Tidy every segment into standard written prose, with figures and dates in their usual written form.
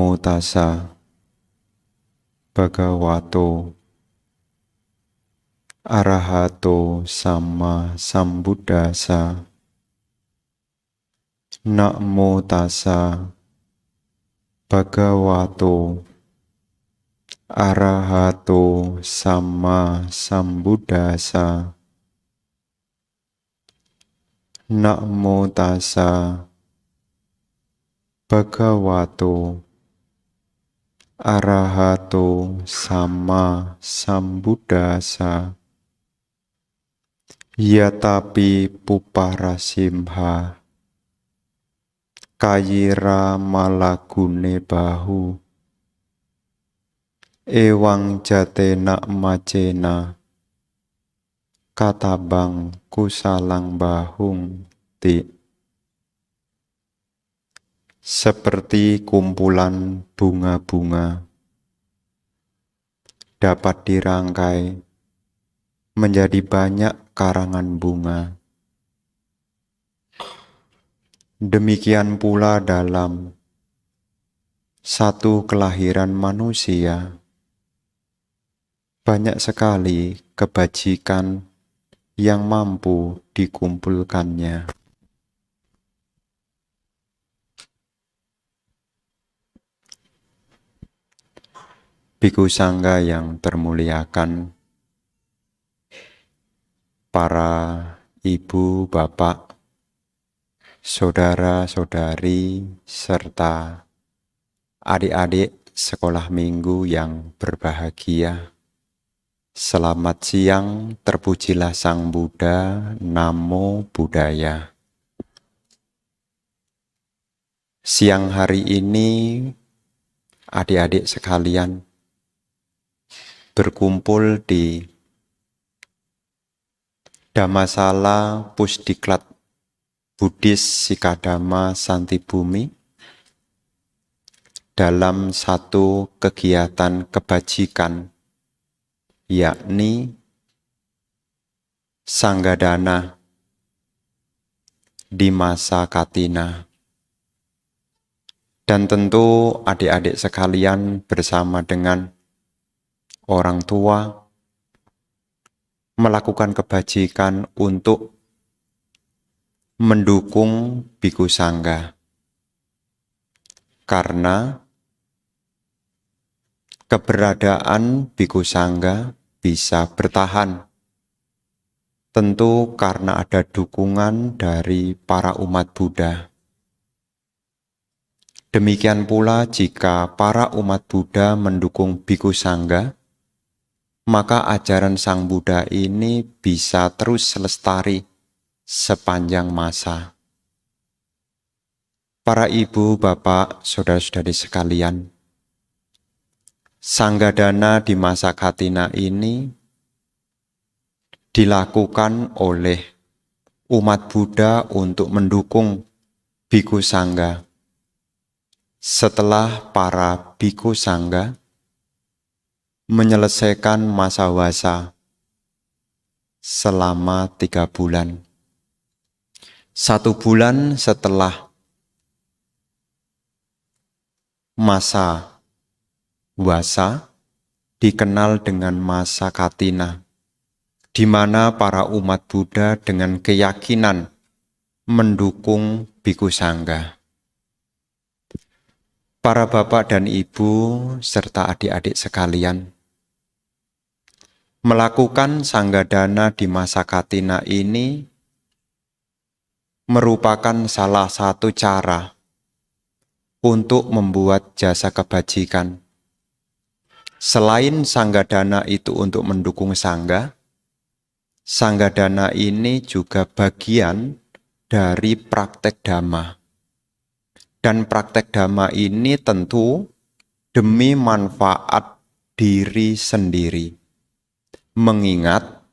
Namo tassa bhagavato arahato sama sambuddhassa. Namo tassa bhagavato arahato sama sambuddhassa. Namo tassa bhagavato arahato sama sambuddhassa. Yatapi puparasimha kayira malagune bahu ewang jatena macena katabang kusalang bahung ti. Seperti kumpulan bunga-bunga dapat dirangkai menjadi banyak karangan bunga. Demikian pula dalam satu kelahiran manusia, banyak sekali kebajikan yang mampu dikumpulkannya. Bhikkhu Sangga yang termuliakan, para ibu, bapak, saudara-saudari, serta adik-adik sekolah minggu yang berbahagia. Selamat siang, terpujilah Sang Buddha, Namo Buddhaya. Siang hari ini, adik-adik sekalian berkumpul di Dhammasala Pusdiklat Buddhis Sikadama Santibumi dalam satu kegiatan kebajikan, yakni Sanggadana di masa Katina. Dan tentu adik-adik sekalian bersama dengan orang tua melakukan kebajikan untuk mendukung Bhikkhu Sangga. Karena keberadaan Bhikkhu Sangga bisa bertahan, tentu karena ada dukungan dari para umat Buddha. Demikian pula jika para umat Buddha mendukung Bhikkhu Sangga, maka ajaran Sang Buddha ini bisa terus lestari sepanjang masa. Para ibu, bapak, saudara-saudari sekalian, Sanggadana di masa Katina ini dilakukan oleh umat Buddha untuk mendukung Bhikkhu Sangga. Setelah para Bhikkhu Sangga menyelesaikan masa wasa selama 3 bulan. 1 bulan setelah masa wasa dikenal dengan masa Katina, di mana para umat Buddha dengan keyakinan mendukung Bhikkhu Sangga. Para bapak dan ibu serta adik-adik sekalian, melakukan Sanggadana di masa Katina ini merupakan salah satu cara untuk membuat jasa kebajikan. Selain Sanggadana itu untuk mendukung Sangga, Sanggadana ini juga bagian dari praktek Dhamma. Dan praktek Dhamma ini tentu demi manfaat diri sendiri. Mengingat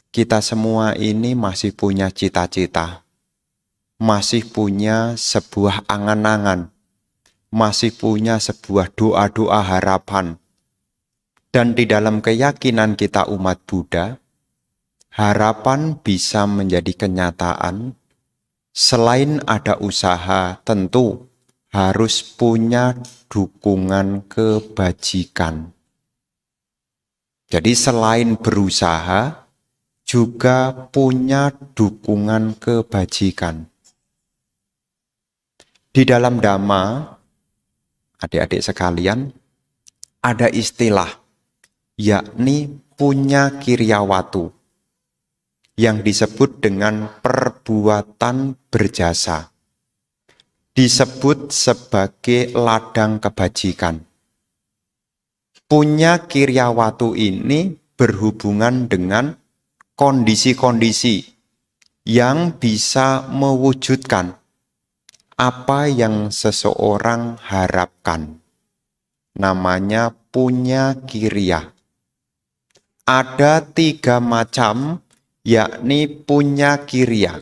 kita semua ini masih punya cita-cita, masih punya sebuah angan-angan, masih punya sebuah doa-doa harapan. Dan di dalam keyakinan kita umat Buddha, harapan bisa menjadi kenyataan selain ada usaha tentu harus punya dukungan kebajikan. Jadi selain berusaha, juga punya dukungan kebajikan. Di dalam Dhamma, adik-adik sekalian, ada istilah, yakni punya kiryawatu, yang disebut dengan perbuatan berjasa. Disebut sebagai ladang kebajikan. Punya kiryawatu ini berhubungan dengan kondisi-kondisi yang bisa mewujudkan apa yang seseorang harapkan. Namanya punya kirya. Ada 3 macam, yakni punya kirya.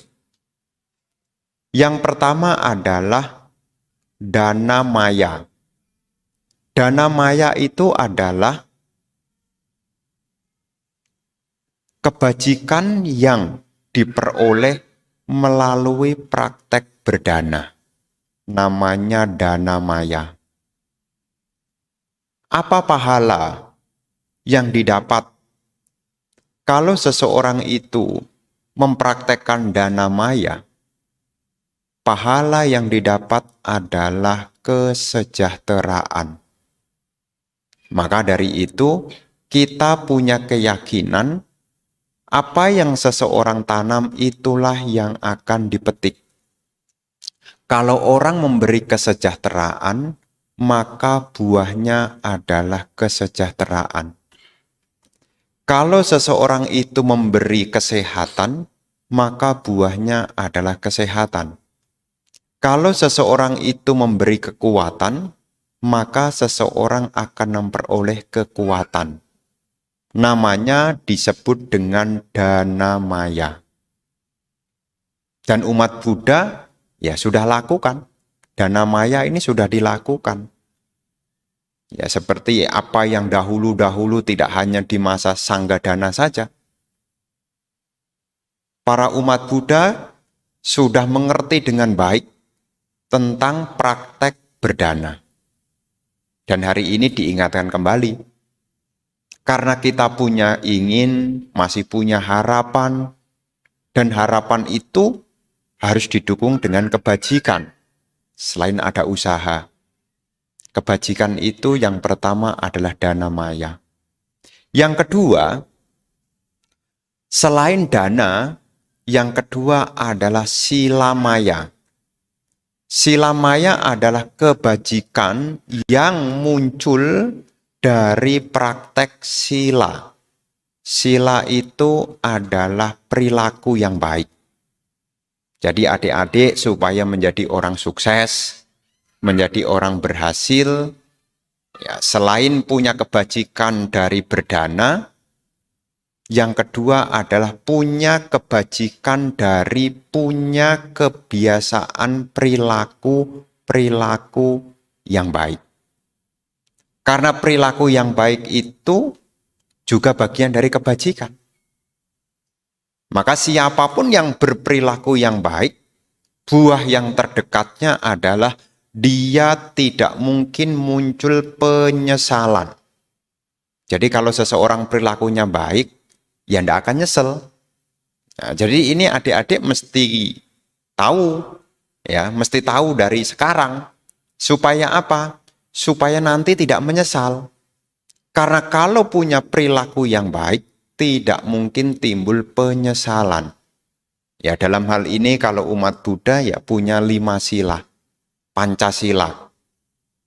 Yang pertama adalah dana maya. Dana maya itu adalah kebajikan yang diperoleh melalui praktek berdana. Namanya dana maya. Apa pahala yang didapat kalau seseorang itu mempraktekkan dana maya? Pahala yang didapat adalah kesejahteraan. Maka dari itu, kita punya keyakinan apa yang seseorang tanam itulah yang akan dipetik. Kalau orang memberi kesejahteraan, maka buahnya adalah kesejahteraan. Kalau seseorang itu memberi kesehatan, maka buahnya adalah kesehatan. Kalau seseorang itu memberi kekuatan, maka seseorang akan memperoleh kekuatan. Namanya disebut dengan dana maya. Dan umat Buddha ya sudah lakukan. Dana maya ini sudah dilakukan. Ya seperti apa yang dahulu-dahulu tidak hanya di masa Sanggadana saja. Para umat Buddha sudah mengerti dengan baik tentang praktek berdana. Dan hari ini diingatkan kembali. Karena kita punya ingin, masih punya harapan, dan harapan itu harus didukung dengan kebajikan. Selain ada usaha. Kebajikan itu yang pertama adalah dana maya. Yang kedua, selain dana, yang kedua adalah sila maya. Sila maya adalah kebajikan yang muncul dari praktek sila. Sila itu adalah perilaku yang baik. Jadi adik-adik supaya menjadi orang sukses, menjadi orang berhasil, ya, selain punya kebajikan dari berdana, yang kedua adalah punya kebajikan dari punya kebiasaan perilaku yang baik. Karena perilaku yang baik itu juga bagian dari kebajikan. Maka siapapun yang berperilaku yang baik, buah yang terdekatnya adalah dia tidak mungkin muncul penyesalan. Jadi kalau seseorang perilakunya baik, ya tidak akan nyesel. Nah, jadi ini adik-adik mesti tahu, ya, mesti tahu dari sekarang. Supaya apa? Supaya nanti tidak menyesal. Karena kalau punya perilaku yang baik, tidak mungkin timbul penyesalan. Ya, dalam hal ini kalau umat Buddha ya punya 5 sila. Pancasila.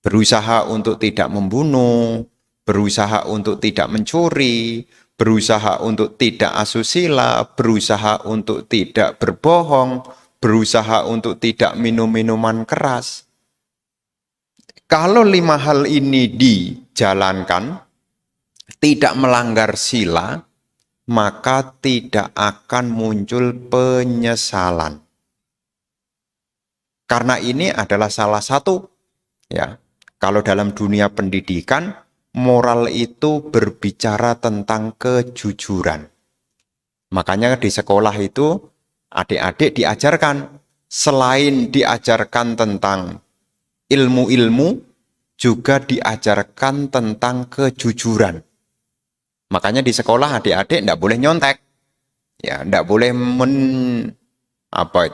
Berusaha untuk tidak membunuh, berusaha untuk tidak mencuri, berusaha untuk tidak asusila, berusaha untuk tidak berbohong, berusaha untuk tidak minum minuman keras. Kalau 5 hal ini dijalankan, tidak melanggar sila, maka tidak akan muncul penyesalan. Karena ini adalah salah satu, ya, kalau dalam dunia pendidikan, moral itu berbicara tentang kejujuran. Makanya di sekolah itu adik-adik diajarkan, selain diajarkan tentang ilmu-ilmu juga diajarkan tentang kejujuran. Makanya di sekolah adik-adik tidak boleh nyontek. Ya, tidak boleh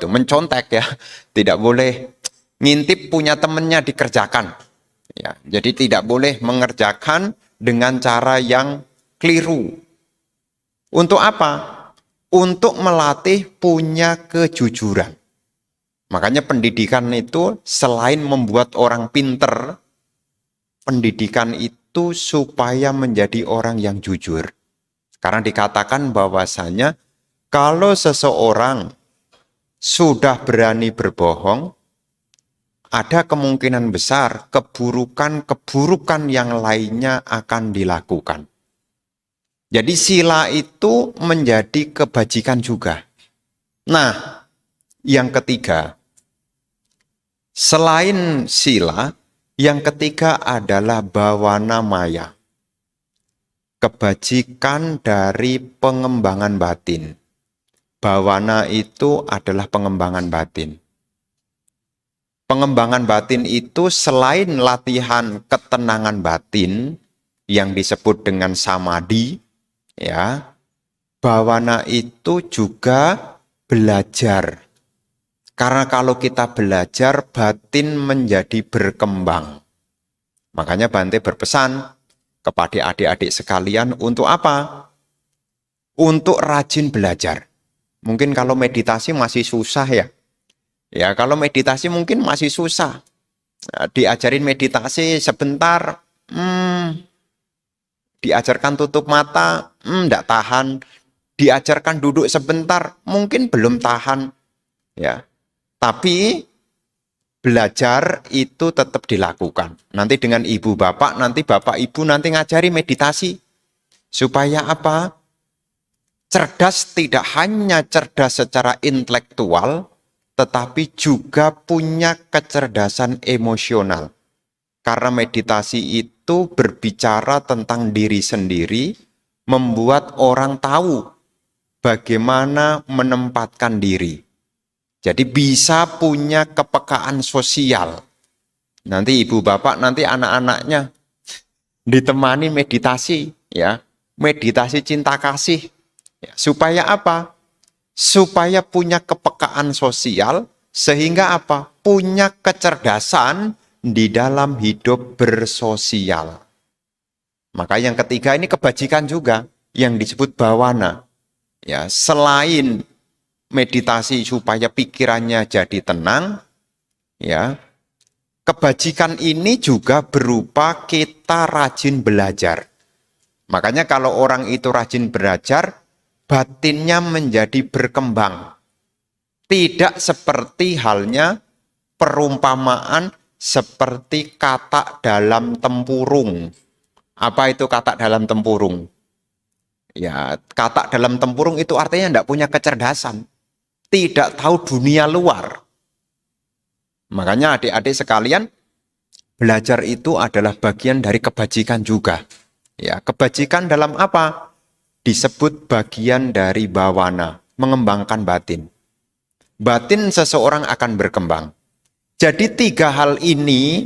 mencontek ya. Tidak boleh ngintip punya temennya dikerjakan. Ya, jadi tidak boleh mengerjakan dengan cara yang keliru. Untuk apa? Untuk melatih punya kejujuran. Makanya pendidikan itu selain membuat orang pinter, pendidikan itu supaya menjadi orang yang jujur. Karena dikatakan bahwasanya kalau seseorang sudah berani berbohong, ada kemungkinan besar keburukan-keburukan yang lainnya akan dilakukan. Jadi sila itu menjadi kebajikan juga. Nah, yang ketiga, selain sila, yang ketiga adalah bawana maya. Kebajikan dari pengembangan batin. Bawana itu adalah pengembangan batin. Pengembangan batin itu selain latihan ketenangan batin yang disebut dengan samadhi, ya, bawana itu juga belajar. Karena kalau kita belajar, batin menjadi berkembang. Makanya Bante berpesan kepada adik-adik sekalian untuk apa? Untuk rajin belajar. Mungkin kalau meditasi masih susah ya. Ya, kalau meditasi mungkin masih susah. Nah, diajarin meditasi sebentar, diajarkan tutup mata, enggak tahan. Diajarkan duduk sebentar, mungkin belum tahan. Ya, tapi belajar itu tetap dilakukan. Nanti dengan ibu bapak, nanti bapak ibu nanti ngajari meditasi. Supaya apa? Cerdas tidak hanya cerdas secara intelektual, tetapi juga punya kecerdasan emosional. Karena meditasi itu berbicara tentang diri sendiri, membuat orang tahu bagaimana menempatkan diri. Jadi bisa punya kepekaan sosial. Nanti ibu bapak, nanti anak-anaknya ditemani meditasi, ya, meditasi cinta kasih. Ya, supaya apa? Supaya punya kepekaan sosial, sehingga apa? Punya kecerdasan di dalam hidup bersosial. Maka yang ketiga ini kebajikan juga, yang disebut bawana. Ya, selain meditasi supaya pikirannya jadi tenang, ya, kebajikan ini juga berupa kita rajin belajar. Makanya kalau orang itu rajin belajar, batinnya menjadi berkembang. Tidak seperti halnya perumpamaan seperti katak dalam tempurung. Apa itu katak dalam tempurung? Ya, katak dalam tempurung itu artinya tidak punya kecerdasan. Tidak tahu dunia luar. Makanya adik-adik sekalian, belajar itu adalah bagian dari kebajikan juga. Ya, kebajikan dalam apa? Disebut bagian dari bawana, mengembangkan batin. Batin seseorang akan berkembang. Jadi tiga hal ini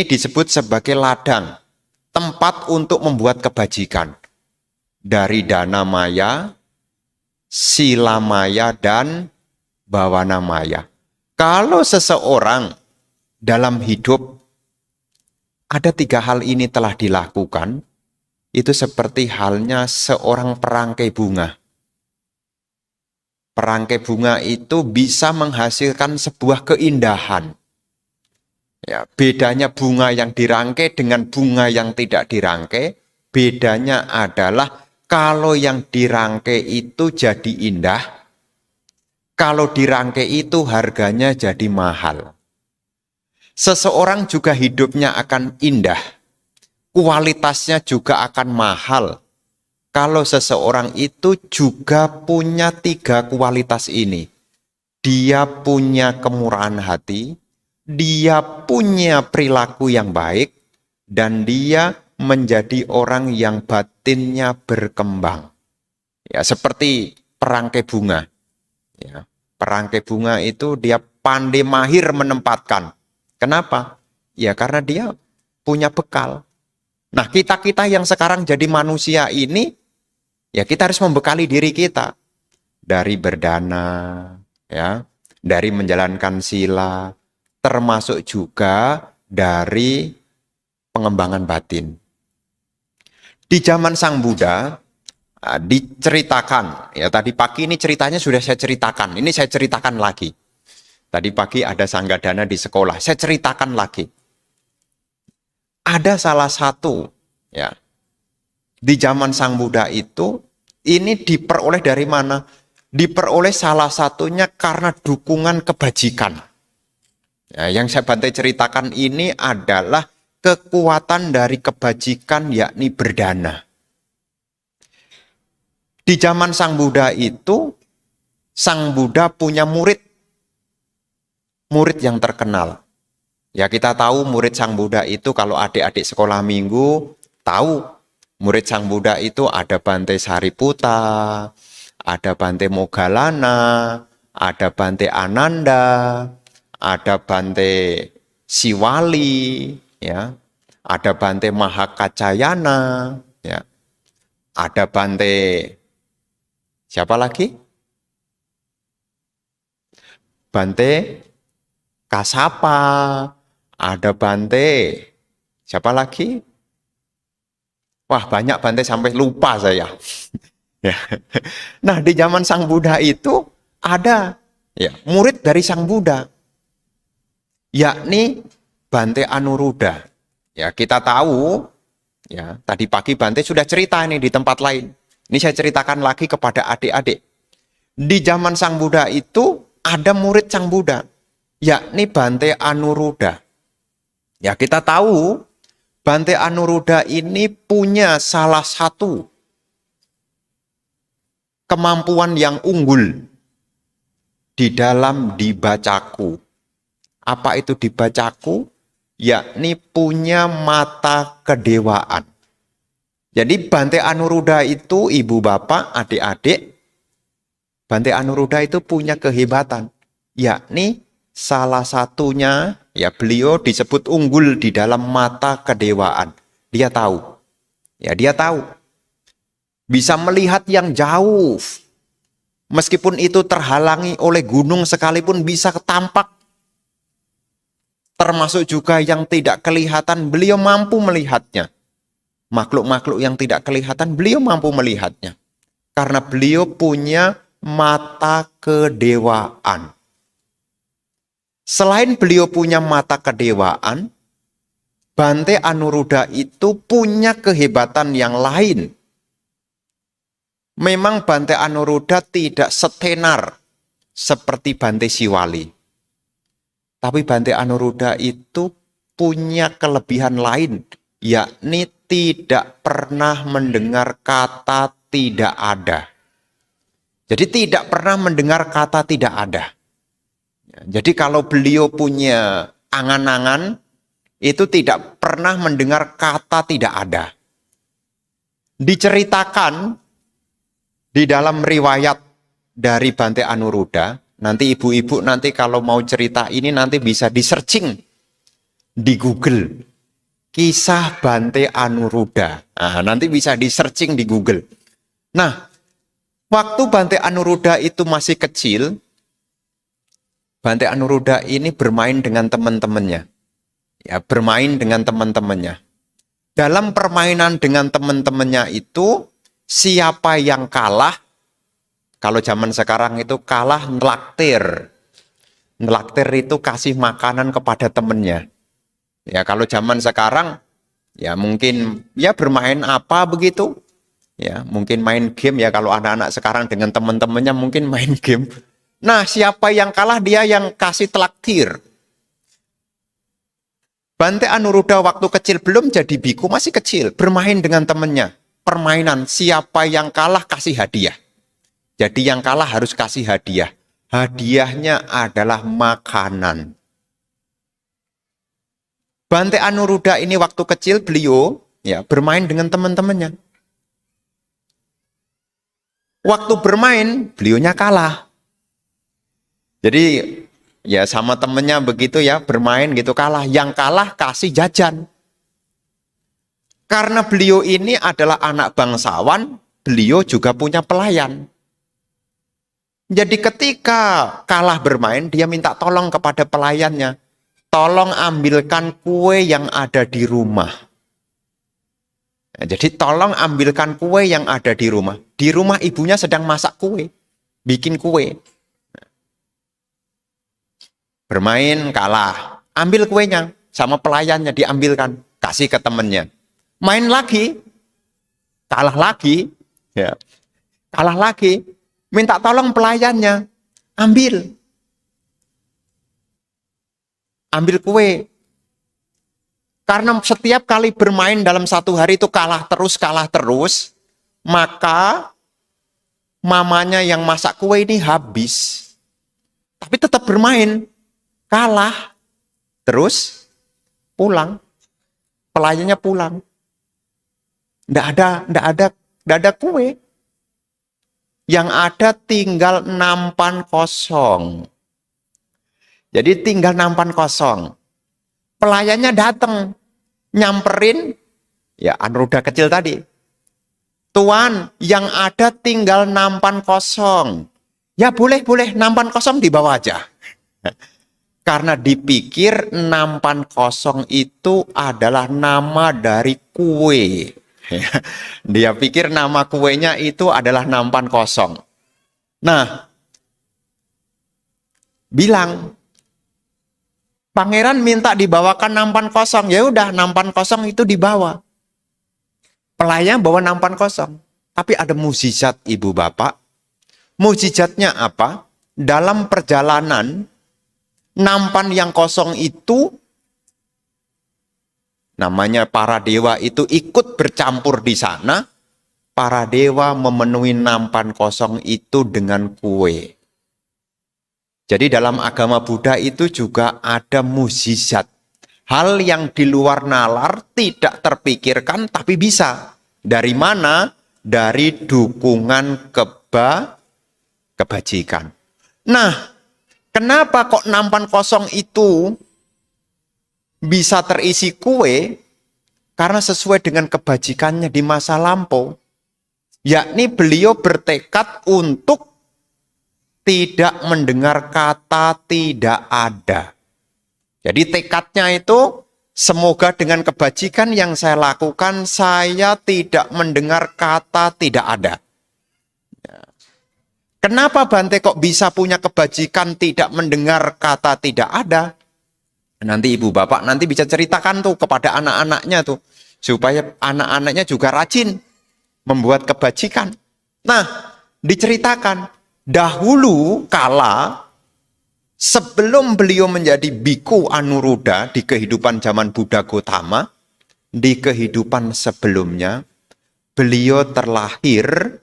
disebut sebagai ladang, tempat untuk membuat kebajikan. Dari dana maya, sila maya, dan bawana maya. Kalau seseorang dalam hidup ada tiga hal ini telah dilakukan, itu seperti halnya seorang perangkai bunga. Perangkai bunga itu bisa menghasilkan sebuah keindahan. Ya, bedanya bunga yang dirangkai dengan bunga yang tidak dirangkai, bedanya adalah kalau yang dirangkai itu jadi indah, kalau dirangkai itu harganya jadi mahal. Seseorang juga hidupnya akan indah, kualitasnya juga akan mahal. Kalau seseorang itu juga punya tiga kualitas ini. Dia punya kemurahan hati, dia punya perilaku yang baik, dan dia menjadi orang yang batinnya berkembang. Ya, seperti perangkai bunga. Ya, perangkai bunga itu dia pandai mahir menempatkan. Kenapa? Ya karena dia punya bekal. Nah, kita-kita yang sekarang jadi manusia ini, ya kita harus membekali diri kita dari berdana, ya, dari menjalankan sila, termasuk juga dari pengembangan batin. Di zaman Sang Buddha diceritakan, ya tadi pagi ini ceritanya sudah saya ceritakan, ini saya ceritakan lagi. Tadi pagi ada Sanggadana di sekolah, saya ceritakan lagi. Ada salah satu, ya, di zaman Sang Buddha itu, ini diperoleh dari mana? Diperoleh salah satunya karena dukungan kebajikan. Ya, yang saya bantai ceritakan ini adalah kekuatan dari kebajikan, yakni berdana. Di zaman Sang Buddha itu, Sang Buddha punya murid yang terkenal. Ya kita tahu murid Sang Buddha itu kalau adik-adik sekolah minggu tahu murid Sang Buddha itu ada Bante Sariputta, ada Bante Moggallana, ada Bante Ananda, ada Bante Siwali, ya, ada Bante Mahakacayana, ya, ada Bante siapa lagi? Bante Kasapa, ada Bante siapa lagi? Wah banyak Bante sampai lupa saya. Ya. Nah di zaman Sang Buddha itu ada, ya, murid dari Sang Buddha, yakni Bante Anuruddha. Ya kita tahu, ya tadi pagi Bante sudah cerita ini di tempat lain. Ini saya ceritakan lagi kepada adik-adik. Di zaman Sang Buddha itu ada murid Sang Buddha, yakni Bante Anuruddha. Ya kita tahu Bante Anuruddha ini punya salah satu kemampuan yang unggul di dalam dibacaku. Apa itu dibacaku? Yakni punya mata kedewaan. Jadi Bante Anuruddha itu, ibu bapak, adik-adik, Bante Anuruddha itu punya kehebatan, yakni salah satunya, ya beliau disebut unggul di dalam mata kedewaan. Dia tahu, ya dia tahu, bisa melihat yang jauh, meskipun itu terhalangi oleh gunung sekalipun bisa ketampak. Termasuk juga yang tidak kelihatan, beliau mampu melihatnya. Makhluk-makhluk yang tidak kelihatan, beliau mampu melihatnya. Karena beliau punya mata kedewaan. Selain beliau punya mata kedewaan, Bante Anuruddha itu punya kehebatan yang lain. Memang Bante Anuruddha tidak setenar seperti Bante Siwali. Tapi Bante Anuruddha itu punya kelebihan lain, yakni tidak pernah mendengar kata tidak ada. Jadi tidak pernah mendengar kata tidak ada. Jadi kalau beliau punya angan-angan, itu tidak pernah mendengar kata tidak ada. Diceritakan di dalam riwayat dari Bante Anuruddha, nanti ibu-ibu nanti kalau mau cerita ini nanti bisa di-searching di Google. Kisah Bante Anuruddha. Nah, nanti bisa di-searching di Google. Nah, waktu Bante Anuruddha itu masih kecil, Bante Anuruddha ini bermain dengan teman-temannya. Ya, bermain dengan teman-temannya. Dalam permainan dengan teman-temannya itu, siapa yang kalah, kalau zaman sekarang itu kalah nelaktir. Nelaktir itu kasih makanan kepada temannya. Ya kalau zaman sekarang ya mungkin ya bermain apa begitu. Ya mungkin main game ya kalau anak-anak sekarang dengan teman-temannya mungkin main game. Nah, siapa yang kalah dia yang kasih traktir. Bante Anuruddha waktu kecil belum jadi biku, masih kecil, bermain dengan temannya. Permainan siapa yang kalah kasih hadiah. Jadi yang kalah harus kasih hadiah. Hadiahnya adalah makanan. Bante Anuruddha ini waktu kecil beliau ya bermain dengan teman-temannya. Waktu bermain beliaunya kalah. Jadi Ya sama temennya begitu ya, bermain gitu kalah. Yang kalah kasih jajan. Karena beliau ini adalah anak bangsawan, beliau juga punya pelayan. Jadi ketika kalah bermain, dia minta tolong kepada pelayannya. Tolong ambilkan kue yang ada di rumah. Nah, jadi tolong ambilkan kue yang ada di rumah. Di rumah ibunya sedang masak kue. Bikin kue. Bermain kalah. Ambil kuenya. Sama pelayannya diambilkan. Kasih ke temennya. Main lagi. Kalah lagi. Ya. Kalah lagi. Minta tolong pelayannya. Ambil. Ambil kue. Karena setiap kali bermain dalam satu hari itu kalah terus, maka mamanya yang masak kue ini habis. Tapi tetap bermain, kalah, terus pulang. Pelayannya pulang. Nggak ada kue. Yang ada tinggal nampan kosong. Jadi tinggal nampan kosong. Pelayannya datang, nyamperin, ya roda kecil tadi. Tuan, yang ada tinggal nampan kosong. Ya boleh, nampan kosong dibawa aja. Karena dipikir nampan kosong itu adalah nama dari kue. Dia pikir nama kuenya itu adalah nampan kosong. Nah, bilang, pangeran minta dibawakan nampan kosong. Ya udah, nampan kosong itu dibawa. Pelayan bawa nampan kosong. Tapi ada mukjizat ibu bapak. Mukjizatnya apa? Dalam perjalanan, nampan yang kosong itu, namanya para dewa itu ikut bercampur di sana. Para dewa memenuhi nampan kosong itu dengan kue. Jadi dalam agama Buddha itu juga ada mukjizat. Hal yang di luar nalar tidak terpikirkan tapi bisa. Dari mana? Dari dukungan kebajikan. Nah, kenapa kok nampan kosong itu bisa terisi kue? Karena sesuai dengan kebajikannya di masa lampau. Yakni beliau bertekad untuk tidak mendengar kata tidak ada. Jadi tekadnya itu, semoga dengan kebajikan yang saya lakukan, saya tidak mendengar kata tidak ada. Kenapa Bante kok bisa punya kebajikan tidak mendengar kata tidak ada? Nanti ibu bapak nanti bisa ceritakan tuh kepada anak-anaknya tuh. Supaya anak-anaknya juga rajin membuat kebajikan. Nah, diceritakan. Dahulu kala sebelum beliau menjadi biku Anuruddha di kehidupan zaman Buddha Gotama, di kehidupan sebelumnya, beliau terlahir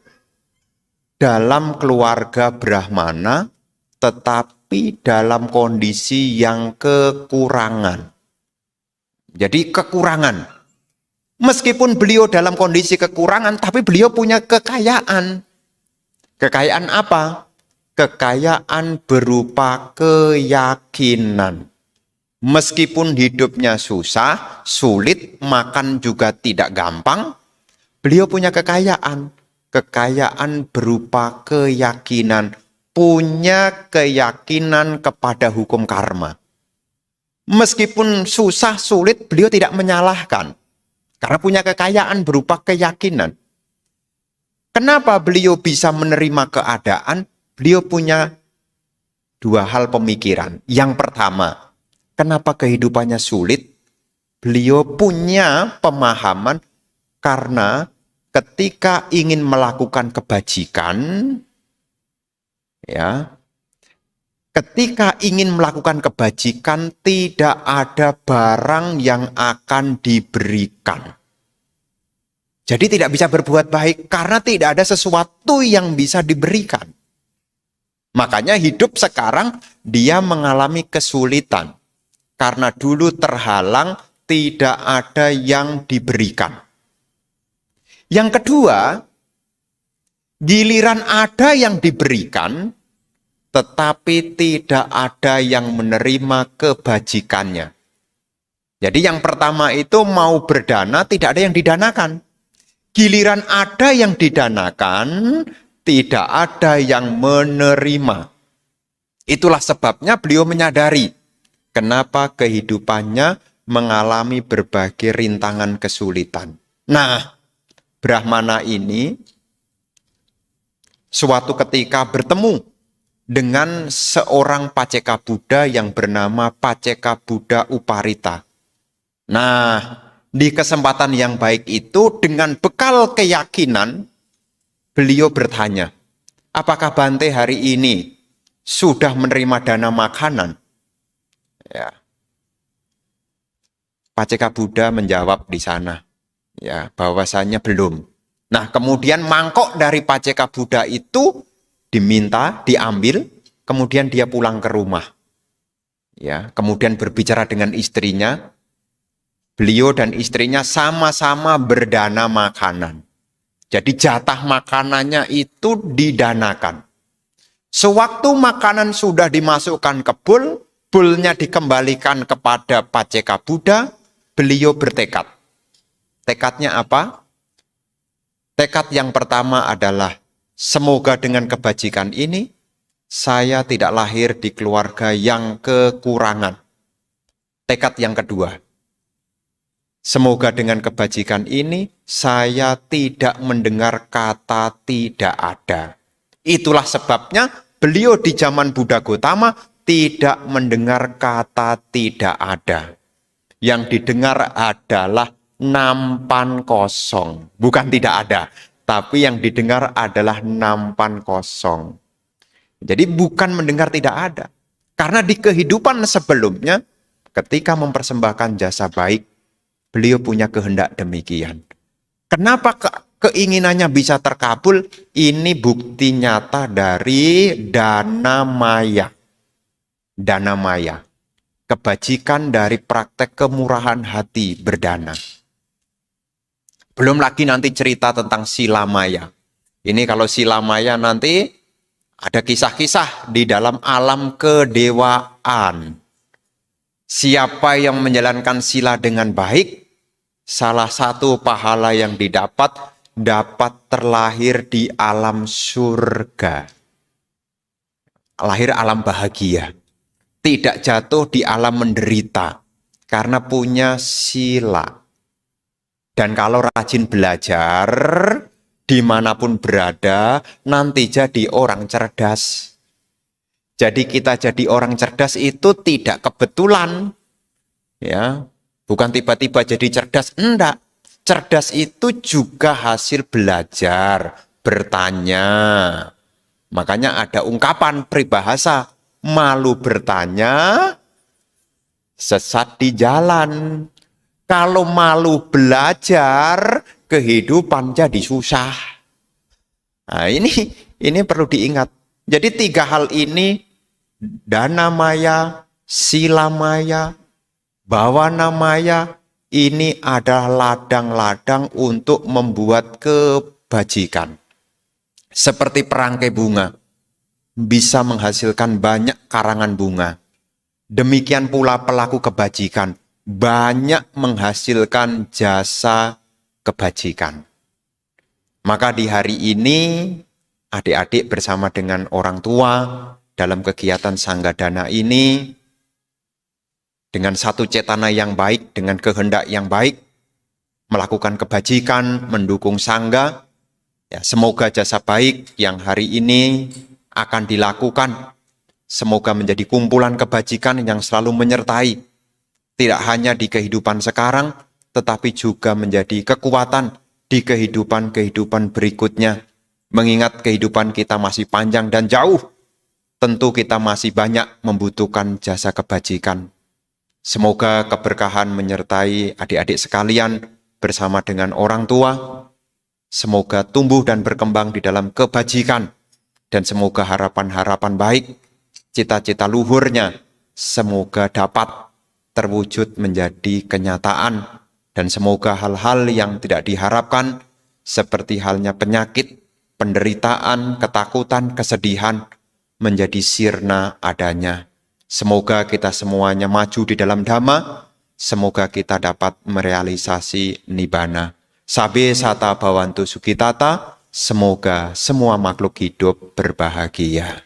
dalam keluarga Brahmana, tetapi dalam kondisi yang kekurangan. Jadi kekurangan. Meskipun beliau dalam kondisi kekurangan, tapi beliau punya kekayaan. Kekayaan apa? Kekayaan berupa keyakinan. Meskipun hidupnya susah, sulit, makan juga tidak gampang, beliau punya kekayaan. Kekayaan berupa keyakinan. Punya keyakinan kepada hukum karma. Meskipun susah, sulit, beliau tidak menyalahkan. Karena punya kekayaan berupa keyakinan. Kenapa beliau bisa menerima keadaan? Beliau punya dua hal pemikiran. Yang pertama, kenapa kehidupannya sulit? Beliau punya pemahaman karena ketika ingin melakukan kebajikan, ya, ketika ingin melakukan kebajikan tidak ada barang yang akan diberikan. Jadi tidak bisa berbuat baik karena tidak ada sesuatu yang bisa diberikan. Makanya hidup sekarang dia mengalami kesulitan. Karena dulu terhalang tidak ada yang diberikan. Yang kedua, giliran ada yang diberikan, tetapi tidak ada yang menerima kebajikannya. Jadi yang pertama itu mau berdana, tidak ada yang didanakan. Giliran ada yang didanakan, tidak ada yang menerima. Itulah sebabnya beliau menyadari kenapa kehidupannya mengalami berbagai rintangan kesulitan. Nah, Brahmana ini suatu ketika bertemu dengan seorang Paceka Buddha yang bernama Paceka Buddha Uparita. Nah, di kesempatan yang baik itu dengan bekal keyakinan, beliau bertanya, apakah Bante hari ini sudah menerima dana makanan? Ya. Paceka Buddha menjawab di sana, ya, bahwasanya belum. Nah, kemudian mangkok dari Paceka Buddha itu diminta, diambil, kemudian dia pulang ke rumah. Ya, kemudian berbicara dengan istrinya. Beliau dan istrinya sama-sama berdana makanan. Jadi jatah makanannya itu didanakan. Sewaktu makanan sudah dimasukkan ke bowl, bowl-nya dikembalikan kepada Paceka Buddha, beliau bertekad. Tekadnya apa? Tekad yang pertama adalah, semoga dengan kebajikan ini, saya tidak lahir di keluarga yang kekurangan. Tekad yang kedua, semoga dengan kebajikan ini, saya tidak mendengar kata tidak ada. Itulah sebabnya beliau di zaman Buddha Gotama tidak mendengar kata tidak ada. Yang didengar adalah nampan kosong. Bukan tidak ada, tapi yang didengar adalah nampan kosong. Jadi bukan mendengar tidak ada. Karena di kehidupan sebelumnya, ketika mempersembahkan jasa baik, beliau punya kehendak demikian. Kenapa keinginannya bisa terkabul? Ini bukti nyata dari dana maya. Dana maya. Kebajikan dari praktek kemurahan hati berdana. Belum lagi nanti cerita tentang sila maya. Ini kalau sila maya nanti ada kisah-kisah di dalam alam kedewaan. Siapa yang menjalankan sila dengan baik, salah satu pahala yang didapat, dapat terlahir di alam surga. Lahir alam bahagia. Tidak jatuh di alam menderita. Karena punya sila. Dan kalau rajin belajar, dimanapun berada, nanti jadi orang cerdas. Jadi kita jadi orang cerdas itu tidak kebetulan. Ya, bukan tiba-tiba jadi cerdas, enggak. Cerdas itu juga hasil belajar, bertanya. Makanya ada ungkapan peribahasa, malu bertanya, sesat di jalan. Kalau malu belajar, kehidupan jadi susah. Nah, ini perlu diingat. Jadi 3 hal ini, dana maya, sila maya, bawana maya, ini adalah ladang-ladang untuk membuat kebajikan. Seperti perangkai bunga, bisa menghasilkan banyak karangan bunga. Demikian pula pelaku kebajikan, banyak menghasilkan jasa kebajikan. Maka di hari ini, adik-adik bersama dengan orang tua dalam kegiatan Sanggadana ini, dengan satu cetana yang baik, dengan kehendak yang baik, melakukan kebajikan, mendukung sangga, ya, semoga jasa baik yang hari ini akan dilakukan, semoga menjadi kumpulan kebajikan yang selalu menyertai, tidak hanya di kehidupan sekarang, tetapi juga menjadi kekuatan di kehidupan-kehidupan berikutnya. Mengingat kehidupan kita masih panjang dan jauh, tentu kita masih banyak membutuhkan jasa kebajikan. Semoga keberkahan menyertai adik-adik sekalian bersama dengan orang tua. Semoga tumbuh dan berkembang di dalam kebajikan. Dan semoga harapan-harapan baik, cita-cita luhurnya, semoga dapat terwujud menjadi kenyataan. Dan semoga hal-hal yang tidak diharapkan, seperti halnya penyakit, penderitaan, ketakutan, kesedihan, menjadi sirna adanya. Semoga kita semuanya maju di dalam Dhamma, semoga kita dapat merealisasi Nibbana. Sabe sata bhavantu sukhitata, semoga semua makhluk hidup berbahagia.